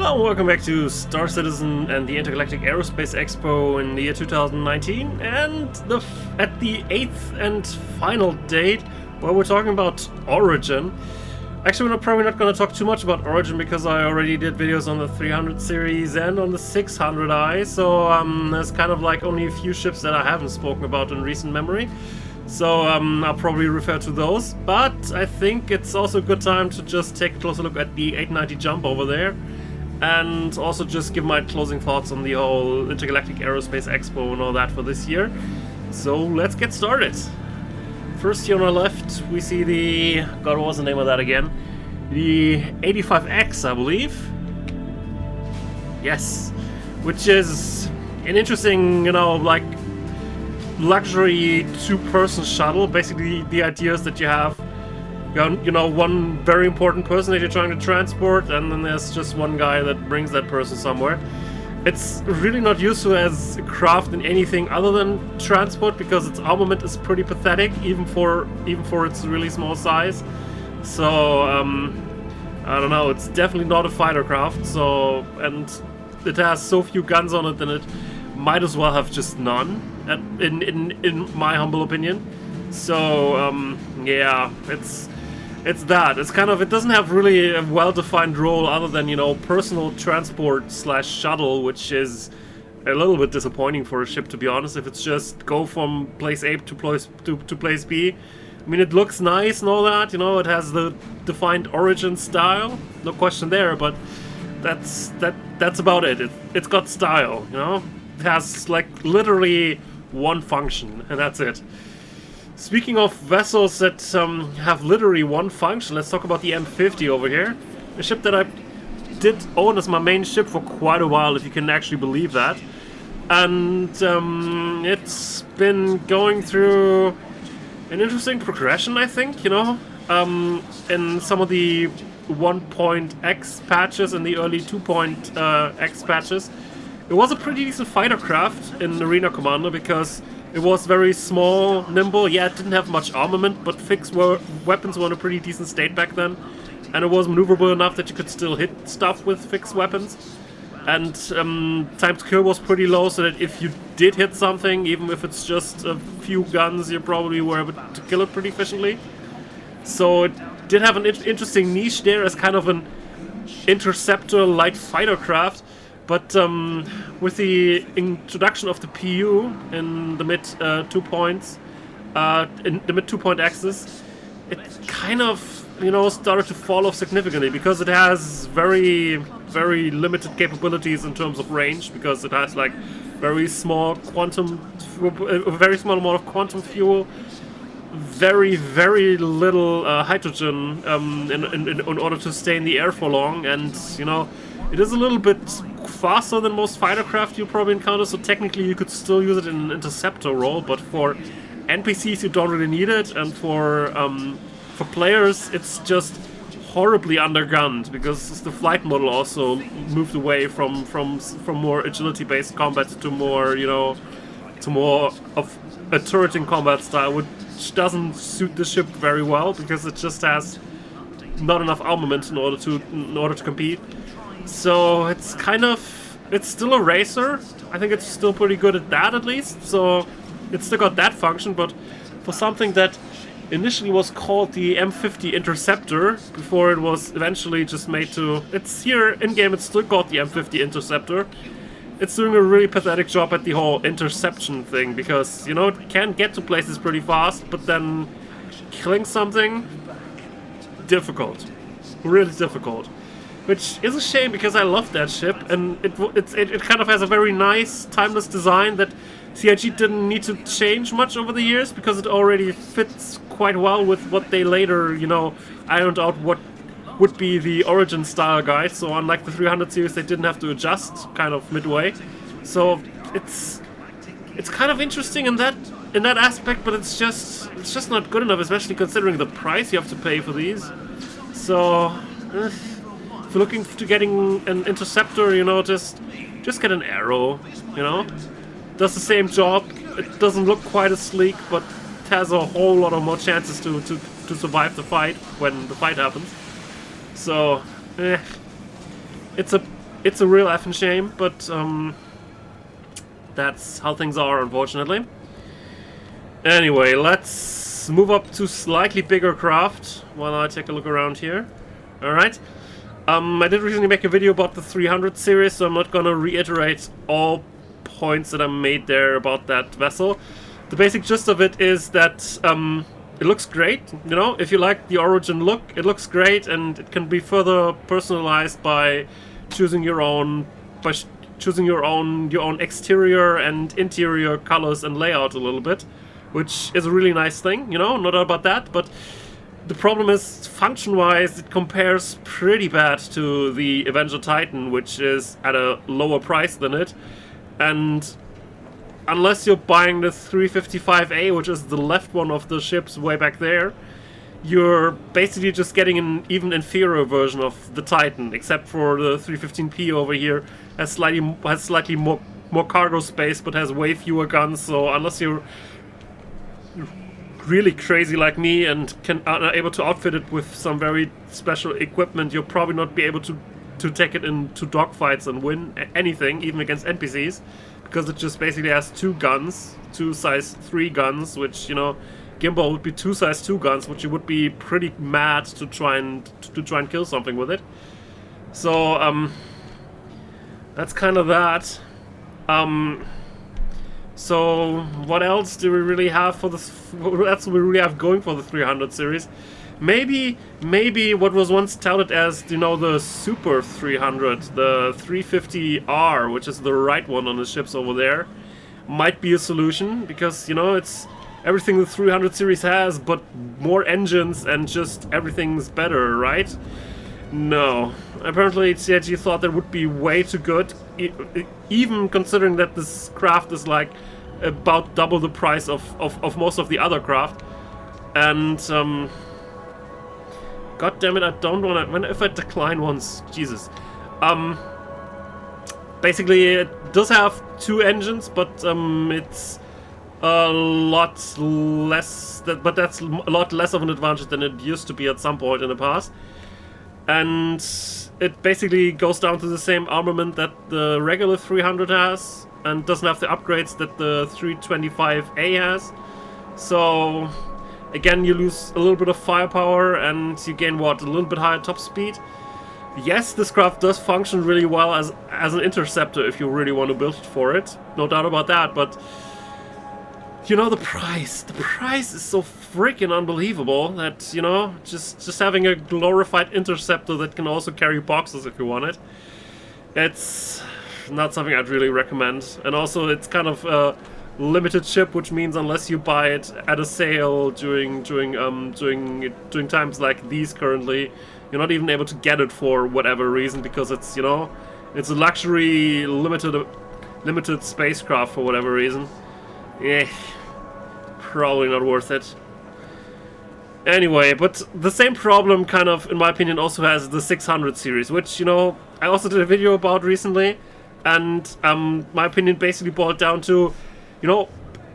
Hello, welcome back to Star Citizen and the Intergalactic Aerospace Expo in the year 2019, and at the 8th and final date where we're talking about Origin. Actually, we're probably not going to talk too much about Origin because I already did videos on the 300 series and on the 600i, so there's kind of like only a few ships that I haven't spoken about in recent memory. So I'll probably refer to those, but I think it's also a good time to just take a closer look at the 890 Jump over there, and also just give my closing thoughts on the whole Intergalactic Aerospace Expo and all that for this year. So let's get started. First here on our left we see the, God, what was the name of that again? The 85X, I believe. Yes, which is an interesting, like luxury two-person shuttle. Basically the idea is that you have one very important person that you're trying to transport, and then there's just one guy that brings that person somewhere. It's really not useful as a craft in anything other than transport because its armament is pretty pathetic, even for its really small size. So I don't know, it's definitely not a fighter craft. So, and it has so few guns on it, then it might as well have just none, in my humble opinion. So yeah, it's that. It's kind of, it doesn't have really a well-defined role other than, personal transport / shuttle, which is a little bit disappointing for a ship, to be honest. If it's just go from place A to place B. I mean, it looks nice and all that, it has the defined Origin style, no question there, but that's about it. It's got style, It has like literally one function, and that's it. Speaking of vessels that have literally one function, let's talk about the M50 over here. A ship that I did own as my main ship for quite a while, if you can actually believe that. And it's been going through an interesting progression, I think, in some of the 1.x patches and the early 2.x patches. It was a pretty decent fighter craft in Arena Commander because it was very small, nimble. Yeah, it didn't have much armament, but fixed weapons were in a pretty decent state back then. And it was maneuverable enough that you could still hit stuff with fixed weapons. And time to kill was pretty low, so that if you did hit something, even if it's just a few guns, you probably were able to kill it pretty efficiently. So it did have an interesting niche there as kind of an interceptor light fighter craft. But with the introduction of the PU in the mid 2 points, in the mid 2-point axis, it kind of started to fall off significantly because it has very, very limited capabilities in terms of range, because it has like a very small amount of quantum fuel, very, very little hydrogen in order to stay in the air for long, and it is a little bit faster than most fighter craft you probably encounter, so technically you could still use it in an interceptor role, but for NPCs you don't really need it, and for players it's just horribly undergunned because the flight model also moved away from more agility-based combat to more of a turreting combat style, which doesn't suit the ship very well because it just has not enough armament in order to compete. So it's still a racer. I think it's still pretty good at that, at least. So it's still got that function, but for something that initially was called the M50 Interceptor before it was eventually just made to... It's here in-game, it's still called the M50 Interceptor. It's doing a really pathetic job at the whole interception thing because, it can get to places pretty fast, but then killing something, difficult. Really difficult. Which is a shame because I love that ship, and it kind of has a very nice, timeless design that CIG didn't need to change much over the years because it already fits quite well with what they later, ironed out what would be the Origin style guide. So unlike the 300 series, they didn't have to adjust kind of midway. So it's kind of interesting in that aspect, but it's just not good enough, especially considering the price you have to pay for these. So if you're looking to getting an interceptor, just get an arrow, Does the same job. It doesn't look quite as sleek, but it has a whole lot of more chances to survive the fight when the fight happens. So, it's a it's a real effing shame, but that's how things are, unfortunately. Anyway, let's move up to slightly bigger craft while I take a look around here. Alright. I did recently make a video about the 300 series, so I'm not gonna reiterate all points that I made there about that vessel. The basic gist of it is that it looks great, you know, if you like the Origin look, it looks great, and it can be further personalized by choosing your own exterior and interior colors and layout a little bit, which is a really nice thing, you know, no doubt about that. But the problem is, function-wise, it compares pretty bad to the Avenger Titan, which is at a lower price than it. And unless you're buying the 355A, which is the left one of the ships way back there, you're basically just getting an even inferior version of the Titan, except for the 315P over here has slightly more cargo space, but has way fewer guns. So unless you're really crazy like me and are able to outfit it with some very special equipment, you'll probably not be able to take it into dogfights and win anything, even against NPCs, because it just basically has 2 guns, 2 size 3 guns, which, you know, Gimbal would be 2 size 2 guns, which you would be pretty mad to try and kill something with it. So that's kind of that. So what else do we really have for this? What else do we really have going for the 300 series? Maybe what was once touted as, you know, the Super 300, the 350R, which is the right one on the ships over there, might be a solution, because, you know, it's everything the 300 series has, but more engines and just everything's better, right? No. Apparently CIG thought that would be way too good, even considering that this craft is like about double the price of most of the other craft. And god damn it, I don't want to, if I decline once, Jesus. Basically it does have 2 engines, but it's a lot less, but that's a lot less of an advantage than it used to be at some point in the past. And it basically goes down to the same armament that the regular 300 has, and doesn't have the upgrades that the 325A has. So again, you lose a little bit of firepower, and you gain, what, a little bit higher top speed. Yes, this craft does function really well as an interceptor if you really want to build it for it, no doubt about that, but you know, the price is so freaking unbelievable that, you know, just having a glorified interceptor that can also carry boxes if you want it, it's not something I'd really recommend. And also it's kind of a limited ship, which means unless you buy it at a sale during times like these currently, you're not even able to get it for whatever reason, because it's, you know, it's a luxury limited spacecraft for whatever reason. Yeah, probably not worth it. Anyway, but the same problem kind of, in my opinion, also has the 600 series, which, you know, I also did a video about recently, and my opinion basically boiled down to, you know,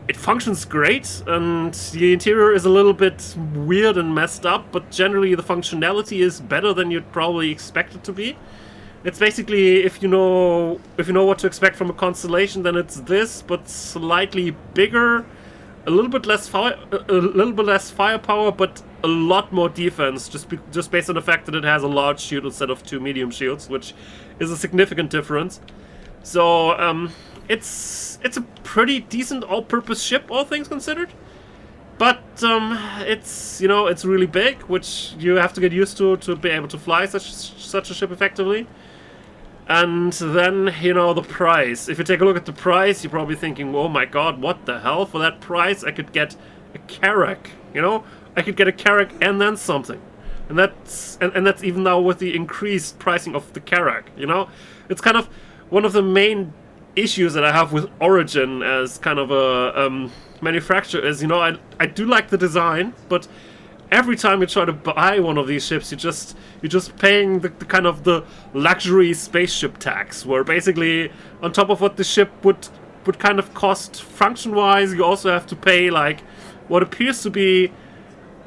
it functions great, and the interior is a little bit weird and messed up, but generally the functionality is better than you'd probably expect it to be. It's basically, if you know what to expect from a Constellation, then it's this, but slightly bigger, a little bit less firepower, but a lot more defense, just based on the fact that it has a large shield instead of 2 medium shields, which is a significant difference. So it's a pretty decent all-purpose ship, all things considered. But it's, you know, it's really big, which you have to get used to be able to fly such a ship effectively. And then, you know, the price. If you take a look at the price, you're probably thinking, oh my god, what the hell? For that price, I could get a Carrack, you know? I could get a Carrack and then something. And that's even now with the increased pricing of the Carrack, you know? It's kind of one of the main issues that I have with Origin as kind of a manufacturer is, you know, I do like the design, but every time you try to buy one of these ships, you're just paying the kind of the luxury spaceship tax, where basically on top of what the ship would kind of cost function-wise, you also have to pay like what appears to be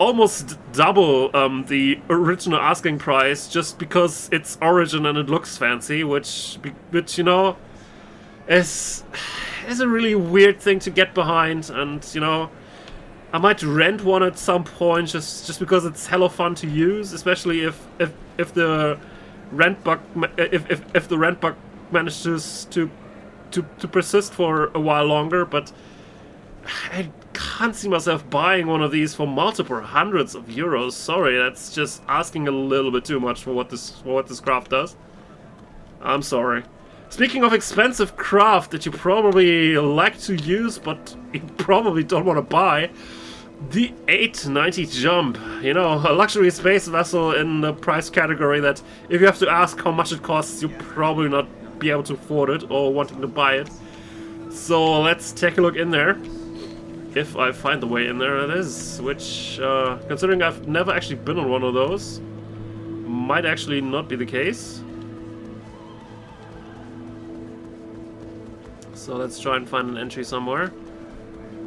almost double the original asking price just because it's Origin and it looks fancy, which you know, is a really weird thing to get behind. And you know, I might rent one at some point just because it's hella fun to use, especially if the rent bug if the rent bug manages to persist for a while longer. But I can't see myself buying one of these for multiple hundreds of euros. Sorry, that's just asking a little bit too much for what this craft does. I'm sorry. Speaking of expensive craft that you probably like to use, but you probably don't want to buy, the 890 Jump. You know, a luxury space vessel in the price category that if you have to ask how much it costs, you'll probably not be able to afford it or wanting to buy it. So let's take a look in there. If I find the way in there, it is. Which, considering I've never actually been on one of those, might actually not be the case. So let's try and find an entry somewhere.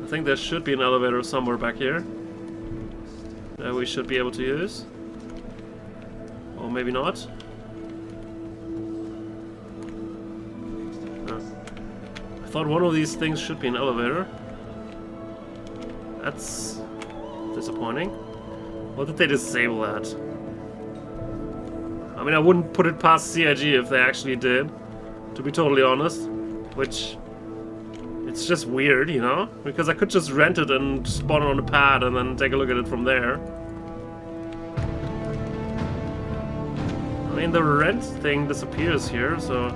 I think there should be an elevator somewhere back here that we should be able to use. Or maybe not. I thought one of these things should be an elevator. That's disappointing. Or did they disable that? I mean, I wouldn't put it past CIG if they actually did, to be totally honest. Which, it's just weird, you know? Because I could just rent it and spawn it on a pad and then take a look at it from there. I mean, the rent thing disappears here, so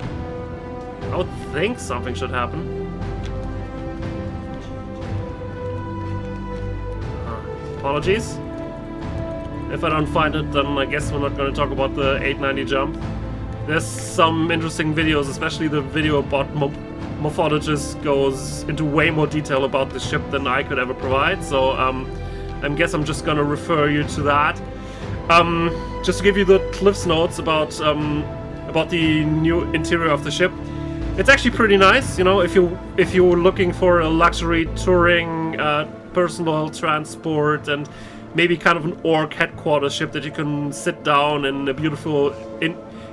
I would think something should happen. Apologies. If I don't find it, then I guess we're not going to talk about the 890 Jump. There's some interesting videos, especially the video about Morphologist goes into way more detail about the ship than I could ever provide, so I guess I'm just gonna refer you to that. Just to give you the Cliff's Notes about the new interior of the ship. It's actually pretty nice, you know, if you're looking for a luxury touring personal transport and maybe kind of an orc headquarters ship that you can sit down in a beautiful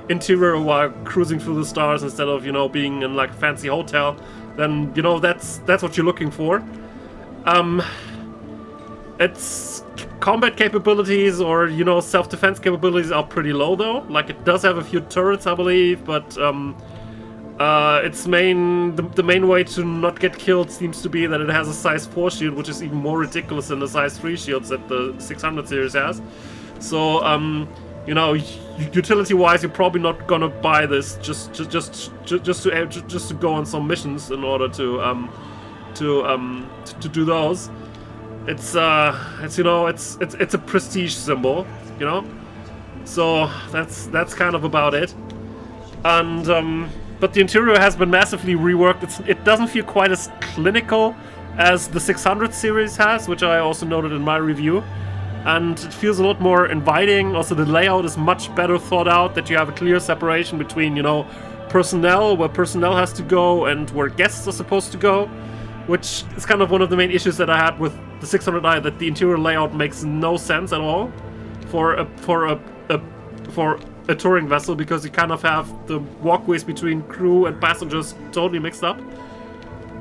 interior while cruising through the stars instead of, you know, being in like a fancy hotel, then, you know, that's what you're looking for. Its combat capabilities or, you know, self-defense capabilities are pretty low though. Like, it does have a few turrets, I believe, but its the main way to not get killed seems to be that it has a size 4 shield, which is even more ridiculous than the size 3 shields that the 600 series has. So you know, utility-wise, you're probably not gonna buy this just to go on some missions in order to do those. It's you know, it's a prestige symbol, you know. So that's kind of about it. And but the interior has been massively reworked. It doesn't feel quite as clinical as the 600 series has, which I also noted in my review. And it feels a lot more inviting. Also, the layout is much better thought out, that you have a clear separation between, you know, personnel, where personnel has to go, and where guests are supposed to go, which is kind of one of the main issues that I had with the 600i, that the interior layout makes no sense at all for a touring vessel, because you kind of have the walkways between crew and passengers totally mixed up.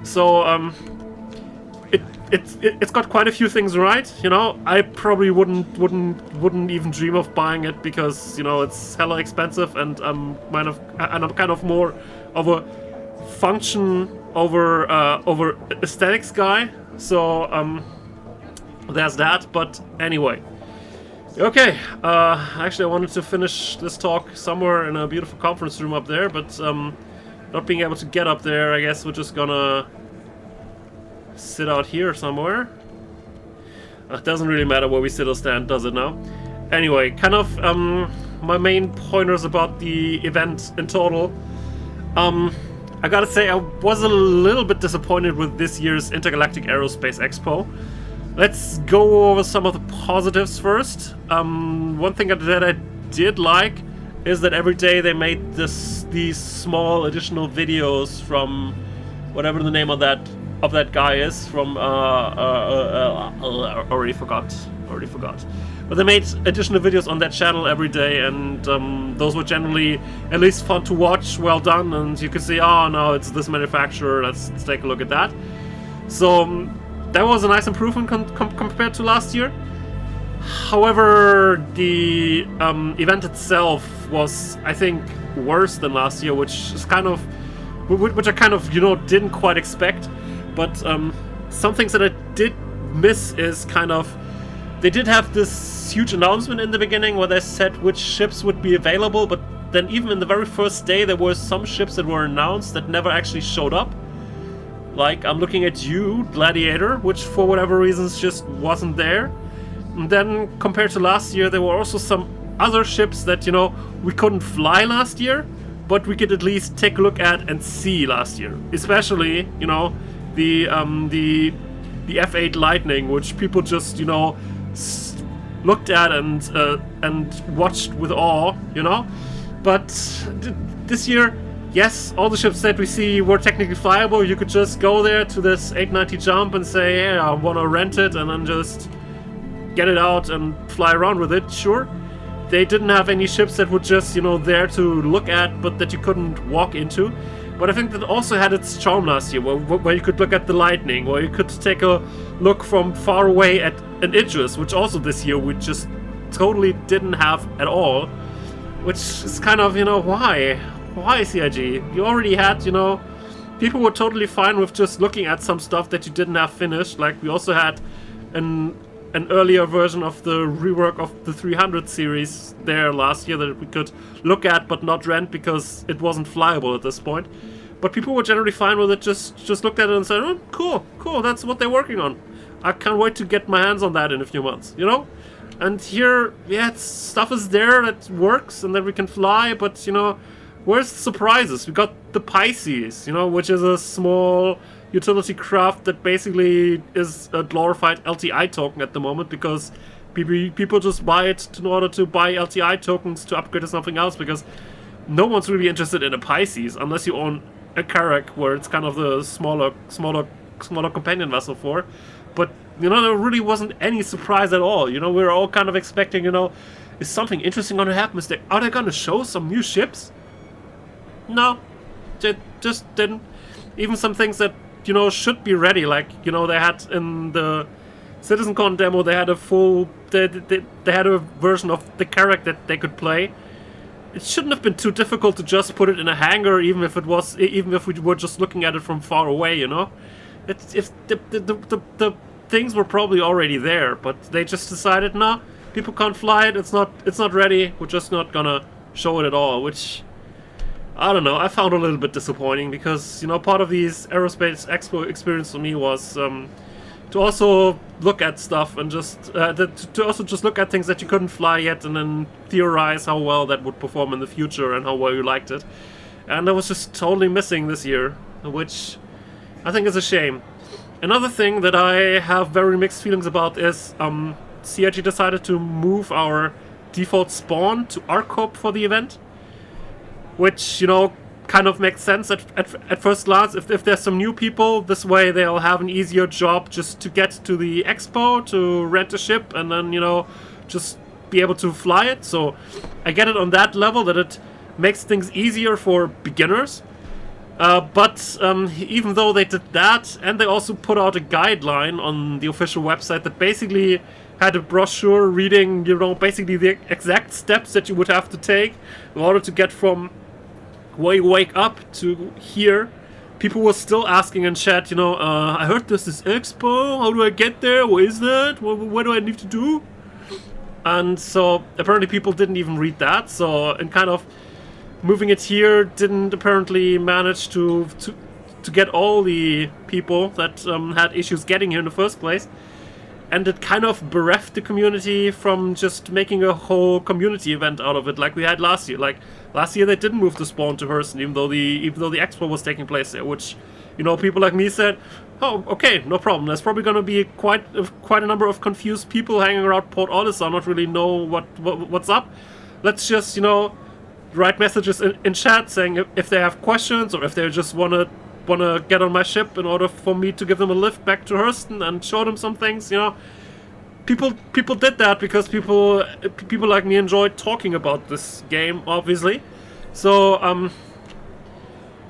So, it's got quite a few things right, you know. I probably wouldn't even dream of buying it because, you know, it's hella expensive, and I'm kind of more of a function over aesthetics guy. So there's that. But anyway, okay. Actually, I wanted to finish this talk somewhere in a beautiful conference room up there, but not being able to get up there, I guess we're just gonna sit out here somewhere. It doesn't really matter where we sit or stand, does it now? Anyway, kind of my main pointers about the event in total. I gotta say, I was a little bit disappointed with this year's Intergalactic Aerospace Expo. Let's go over some of the positives first. One thing that I did like is that every day they made these small additional videos from whatever the name of that guy is from. I already forgot already forgot. But they made additional videos on that channel every day, and those were generally at least fun to watch, well done, and you could see, oh no, it's this manufacturer, let's take a look at that. So that was a nice improvement compared to last year. However, the event itself was, I think, worse than last year, which I kind of, didn't quite expect. But some things that I did miss is kind of, they did have this huge announcement in the beginning where they said which ships would be available, but then even in the very first day there were some ships that were announced that never actually showed up. Like, I'm looking at you, Gladiator, which for whatever reasons just wasn't there. And then compared to last year, there were also some other ships that, we couldn't fly last year, but we could at least take a look at and see last year. Especially, the F8 Lightning, which people just, looked at and watched with awe, But this year, yes, all the ships that we see were technically flyable. You could just go there to this 890 jump and say, hey, I want to rent it, and then just get it out and fly around with it, sure. They didn't have any ships that were just, there to look at, but that you couldn't walk into. But I think that also had its charm last year, where you could look at the Lightning, where you could take a look from far away at an Idris, which also this year we just totally didn't have at all. Which is kind of, why? Why, CIG? You already had, people were totally fine with just looking at some stuff that you didn't have finished. Like, we also had an earlier version of the rework of the 300 series there last year that we could look at but not rent because it wasn't flyable at this point. But people were generally fine with it, just looked at it and said, oh, cool, that's what they're working on. I can't wait to get my hands on that in a few months, And here, yeah, stuff is there that works and that we can fly, but, where's the surprises? We got the Pisces, which is a small utility craft that basically is a glorified LTI token at the moment, because people just buy it in order to buy LTI tokens to upgrade to something else, because no one's really interested in a Pisces unless you own a Carrack, where it's kind of the smaller companion vessel for. But, there really wasn't any surprise at all. We were all kind of expecting, is something interesting going to happen? Are they going to show some new ships? No, they just didn't. Even some things that, should be ready, like, they had in the CitizenCon demo, they had a full, they had a version of the Carrack that they could play. It shouldn't have been too difficult to just put it in a hangar, even if we were just looking at it from far away, If the things were probably already there, but they just decided, no, people can't fly it, it's not ready, we're just not gonna show it at all, which, I don't know, I found a little bit disappointing, because, part of these Aerospace Expo experience for me was to also look at stuff and to also just look at things that you couldn't fly yet and then theorize how well that would perform in the future and how well you liked it. And that was just totally missing this year, which I think is a shame. Another thing that I have very mixed feelings about is CIG decided to move our default spawn to ArcCorp for the event, which, kind of makes sense at first glance. If there's some new people, this way they'll have an easier job just to get to the expo, to rent a ship, and then, just be able to fly it. So I get it on that level, that it makes things easier for beginners. But even though they did that, and they also put out a guideline on the official website that basically had a brochure reading, basically the exact steps that you would have to take in order to get from where you wake up to here, people were still asking in chat, I heard this is Expo, how do I get there, where is that, what do I need to do? And so apparently people didn't even read that, so and kind of moving it here didn't apparently manage to get all the people that had issues getting here in the first place. And it kind of bereft the community from just making a whole community event out of it, like we had last year. Like last year, they didn't move the spawn to Hurston, even though the expo was taking place there. Which, people like me said, "Oh, okay, no problem. There's probably going to be quite a number of confused people hanging around Port Olisar, not really know what's up. Let's just write messages in chat saying if they have questions or if they just wanna get on my ship in order for me to give them a lift back to Hurston and show them some things, people did that because people like me enjoyed talking about this game, obviously. So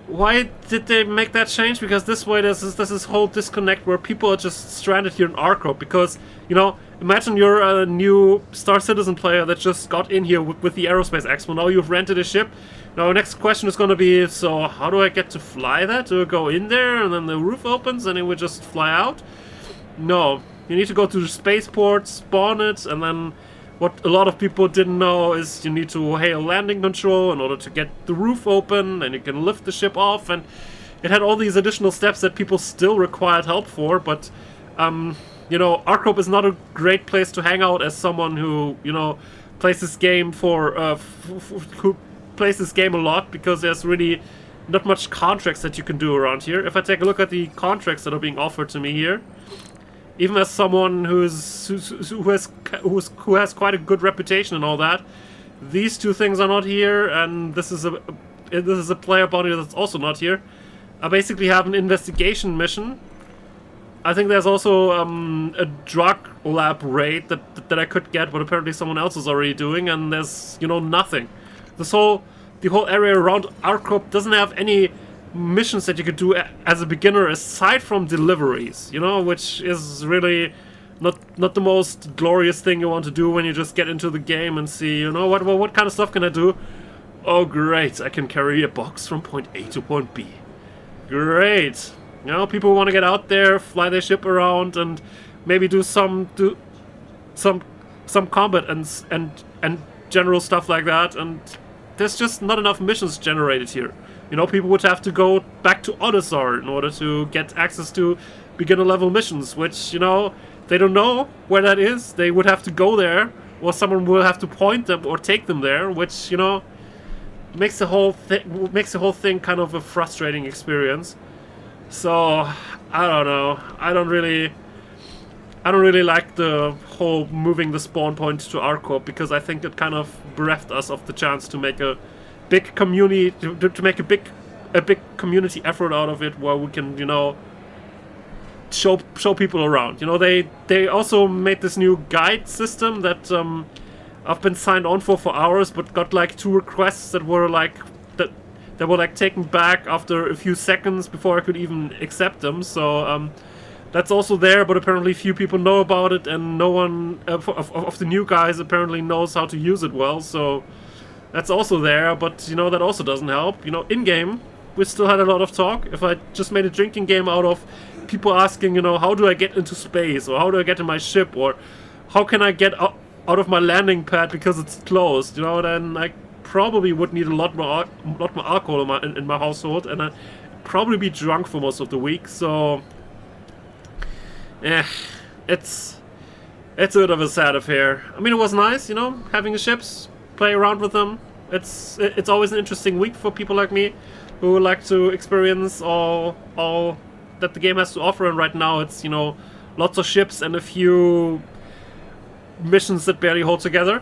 why did they make that change? Because this way there's this whole disconnect where people are just stranded here in Arco. Because, you know, imagine you're a new Star Citizen player that just got in here with the Aerospace Expo. Now you've rented a ship. Now, next question is going to be, so how do I get to fly that? Do I go in there and then the roof opens and it would just fly out? No. You need to go to the spaceport, spawn it, and then what a lot of people didn't know is you need to hail landing control in order to get the roof open, and you can lift the ship off, and it had all these additional steps that people still required help for, but, you know, Arcop is not a great place to hang out as someone who, you know, plays this game who plays this game a lot, because there's really not much contracts that you can do around here. If I take a look at the contracts that are being offered to me here, even as someone who has quite a good reputation and all that, these two things are not here, and this is a player body that's also not here. I basically have an investigation mission. I think there's also a drug lab raid that I could get, but apparently someone else is already doing, and there's, you know, nothing. The whole area around Arcop doesn't have any missions that you could do as a beginner aside from deliveries, you know, which is really not the most glorious thing you want to do when you just get into the game and see, you know, what kind of stuff can I do? Oh, great, I can carry a box from point A to point B. Great. You know, people want to get out there, fly their ship around, and maybe do some combat and general stuff like that, and there's just not enough missions generated here. You know, people would have to go back to Odyssey in order to get access to beginner level missions, which, you know, they don't know where that is. They would have to go there, or someone will have to point them or take them there, which, you know, makes the whole thing kind of a frustrating experience. So I don't know. I don't really like the whole moving the spawn point to Arcop, because I think it kind of bereft us of the chance to make a big community, to make a big community effort out of it, where we can, you know, show people around. You know, they also made this new guide system that I've been signed on for hours, but got like 2 requests that were like taken back after a few seconds before I could even accept them. So that's also there, but apparently few people know about it, and no one of the new guys apparently knows how to use it well. So that's also there, but, you know, that also doesn't help. You know, in-game, we still had a lot of talk. If I just made a drinking game out of people asking, you know, how do I get into space, or how do I get to my ship, or how can I get out of my landing pad because it's closed, you know, then I probably would need a lot more alcohol in my household, and I'd probably be drunk for most of the week. So it's a bit of a sad affair. I mean, it was nice, you know, having the ships, play around with them. It's always an interesting week for people like me who like to experience all that the game has to offer, and right now it's, you know, lots of ships and a few missions that barely hold together.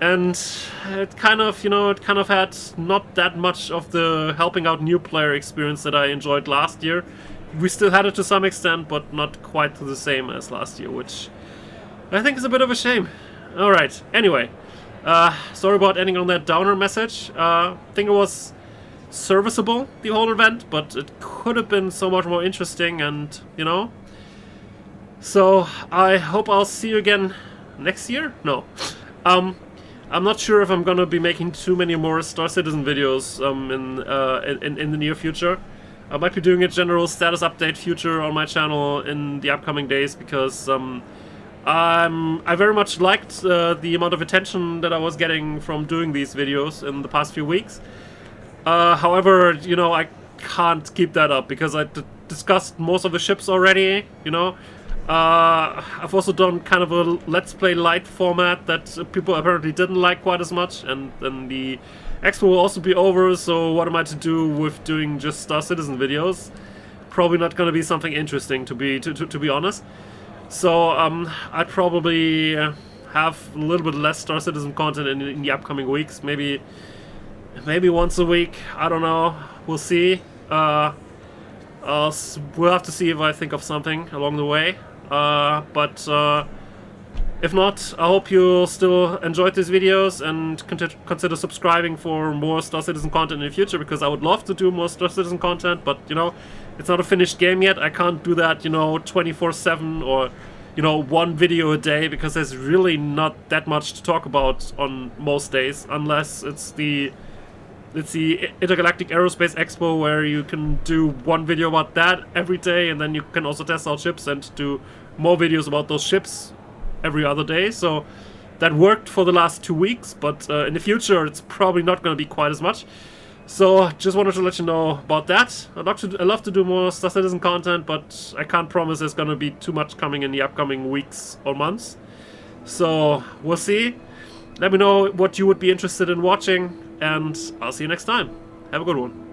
And it kind of had not that much of the helping out new player experience that I enjoyed last year. We still had it to some extent, but not quite to the same as last year, which I think is a bit of a shame. Alright, anyway. Sorry about ending on that downer message. I think it was serviceable, the whole event, but it could have been so much more interesting, and, you know. So, I hope I'll see you again next year? No. I'm not sure if I'm gonna be making too many more Star Citizen videos in the near future. I might be doing a general status update future on my channel in the upcoming days, because I very much liked the amount of attention that I was getting from doing these videos in the past few weeks. However, you know, I can't keep that up, because I discussed most of the ships already, you know. I've also done kind of a Let's Play Light format that people apparently didn't like quite as much, and then the Expo will also be over, so what am I to do with doing just Star Citizen videos? Probably not going to be something interesting, to be honest. So I'd probably have a little bit less Star Citizen content in the upcoming weeks. Maybe once a week. I don't know. We'll see. We'll have to see if I think of something along the way. But If not, I hope you still enjoyed these videos and consider subscribing for more Star Citizen content in the future, because I would love to do more Star Citizen content, but, you know, it's not a finished game yet. I can't do that, you know, 24/7 or, you know, one video a day, because there's really not that much to talk about on most days, unless it's the Intergalactic Aerospace Expo, where you can do one video about that every day, and then you can also test out ships and do more videos about those ships every other day. So that worked for the last 2 weeks, but in the future it's probably not going to be quite as much. So just wanted to let you know about that. I'd love to do more Star Citizen content, but I can't promise there's going to be too much coming in the upcoming weeks or months. So we'll see. Let me know what you would be interested in watching, and I'll see you next time. Have a good one.